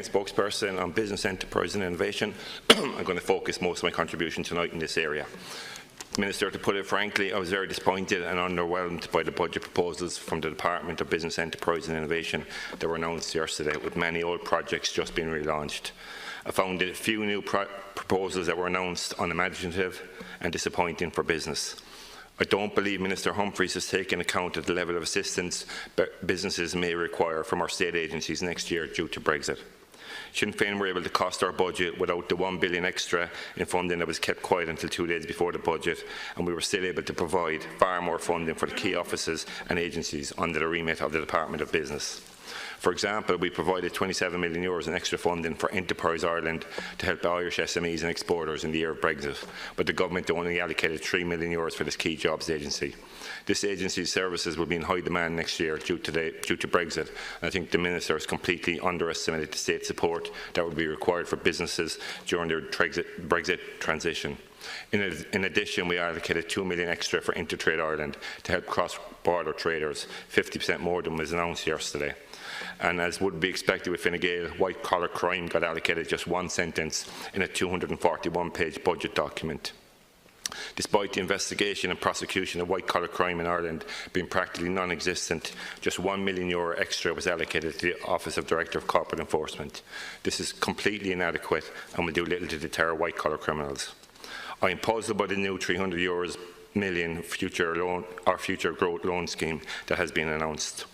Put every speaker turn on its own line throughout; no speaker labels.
Spokesperson on business, enterprise and innovation. I'm going to focus most of my contribution tonight in this area. Minister, to put it frankly, I was very disappointed and underwhelmed by the budget proposals from the Department of Business, Enterprise and Innovation that were announced yesterday, with many old projects just being relaunched. I found a few new proposals that were announced unimaginative and disappointing for business. I don't believe Minister Humphreys has taken account of the level of assistance businesses may require from our state agencies next year due to Brexit. Sinn Féin were able to cost our budget without the $1 billion extra in funding that was kept quiet until 2 days before the budget, and we were still able to provide far more funding for the key offices and agencies under the remit of the Department of Business. For example, we provided €27 million in extra funding for Enterprise Ireland to help Irish SMEs and exporters in the year of Brexit, but the government only allocated €3 million for this key jobs agency. This agency's services will be in high demand next year due to Brexit, and I think the Minister has completely underestimated the state support that would be required for businesses during their Brexit transition. In addition, we allocated €2 million extra for Intertrade Ireland to help cross-border traders, 50% more than was announced yesterday. And as would be expected with Fine Gael, white-collar crime got allocated just one sentence in a 241-page budget document. Despite the investigation and prosecution of white-collar crime in Ireland being practically non-existent, just €1 million extra was allocated to the Office of Director of Corporate Enforcement. This is completely inadequate and will do little to deter white-collar criminals. I am puzzled by the new €300 million future growth loan scheme that has been announced.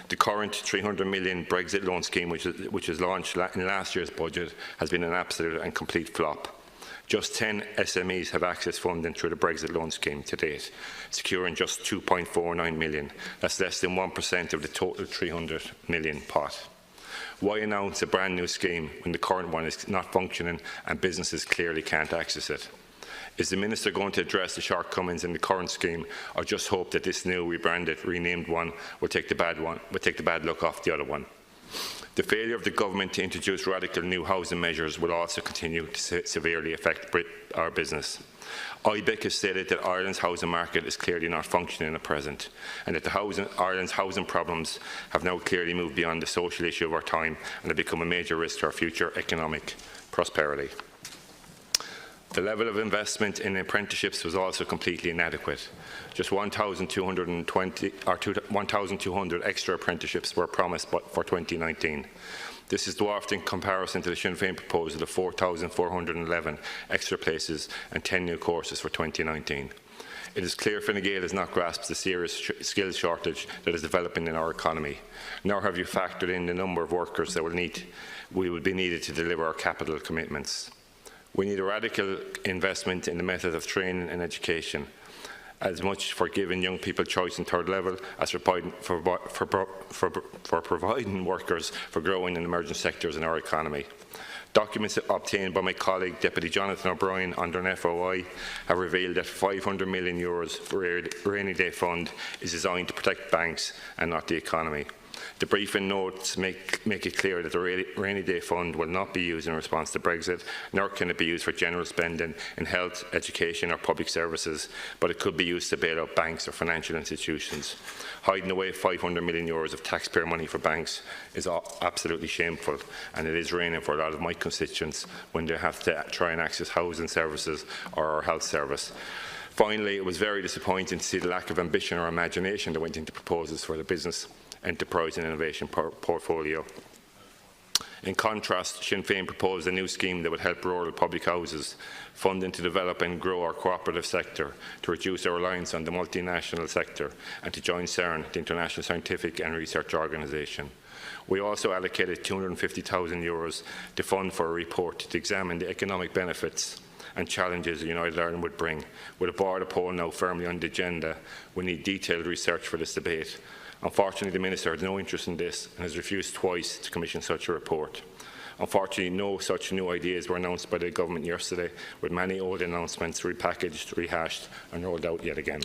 The current €300 million Brexit loan scheme, which was launched in last year's budget, has been an absolute and complete flop. Just 10 SMEs have accessed funding through the Brexit loan scheme to date, securing just €2.49 million. That's less than 1% of the total €300 million pot. Why announce a brand new scheme when the current one is not functioning and businesses clearly can't access it? Is the Minister going to address the shortcomings in the current scheme, or just hope that this new rebranded, renamed one will take the bad look off the other one? The failure of the government to introduce radical new housing measures will also continue to severely affect our business. IBEC has stated that Ireland's housing market is clearly not functioning at present, and that Ireland's housing problems have now clearly moved beyond the social issue of our time and have become a major risk to our future economic prosperity. The level of investment in apprenticeships was also completely inadequate. Just 1,200 extra apprenticeships were promised for 2019. This is dwarfed in comparison to the Sinn Féin proposal of 4,411 extra places and 10 new courses for 2019. It is clear Fine Gael has not grasped the serious skills shortage that is developing in our economy, nor have you factored in the number of workers that will be needed to deliver our capital commitments. We need a radical investment in the method of training and education, as much for giving young people choice in third level as for providing workers for growing and emerging sectors in our economy. Documents obtained by my colleague Deputy Jonathan O'Brien under an FOI have revealed that €500 million for rainy day fund is designed to protect banks and not the economy. The briefing notes make it clear that the rainy day fund will not be used in response to Brexit, nor can it be used for general spending in health, education or public services, but it could be used to bail out banks or financial institutions. Hiding away €500 million of taxpayer money for banks is absolutely shameful, and it is raining for a lot of my constituents when they have to try and access housing services or our health service. Finally, it was very disappointing to see the lack of ambition or imagination that went into proposals for the business, enterprise and innovation portfolio. In contrast, Sinn Féin proposed a new scheme that would help rural public houses, funding to develop and grow our cooperative sector, to reduce our reliance on the multinational sector, and to join CERN, the International Scientific and Research Organisation. We also allocated €250,000 to fund for a report to examine the economic benefits and challenges United Ireland would bring. With a border poll now firmly on the agenda, we need detailed research for this debate. Unfortunately, the Minister had no interest in this and has refused twice to commission such a report. Unfortunately, no such new ideas were announced by the government yesterday, with many old announcements repackaged, rehashed and rolled out yet again.